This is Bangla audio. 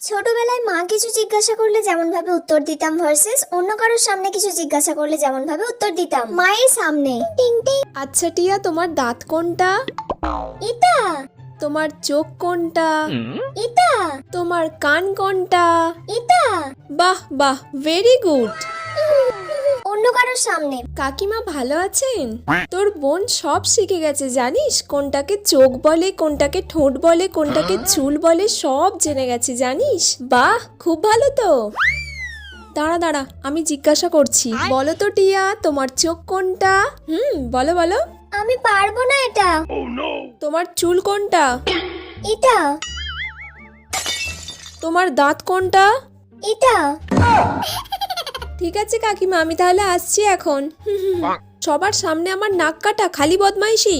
ছোটবেলায় মা কিছু জিজ্ঞাসা করলে যেমন ভাবে উত্তর দিতাম ভার্সেস অন্য কারোর সামনে কিছু জিজ্ঞাসা করলে যেমন ভাবে উত্তর দিতাম। মায়ের সামনে টিং টিং। আচ্ছা টিয়া, তোমার দাঁত কোনটা? ইতা তোমার চোখ কোনটা? ইতা তোমার কান কোনটা? ইতা। বাহ বাহ, ভেরি গুড। অন্য কারোর সামনে। কাকিমা ভালো আছেন? তোর বোন সব শিখে গেছে জানিস, কোনটাকে চোখ বলে, কোনটাকে ঠোঁট বলে, কোনটাকে চুল বলে, সব জেনে গেছে জানিস। বাহ, খুব ভালো তো। দাঁড়া দাঁড়া, আমি জিজ্ঞাসা করছি। বলো তো টিয়া, তোমার চোখ কোনটা? বলো বলো। আমি পারবো না এটা। তোমার চুল কোনটা? এটা তোমার দাঁত কোনটা? এটা। ঠিক আছে কাকিমা, আমি তাহলে আসছি এখন। সবার সামনে আমার নাক কাটা, খালি বদমাইশি।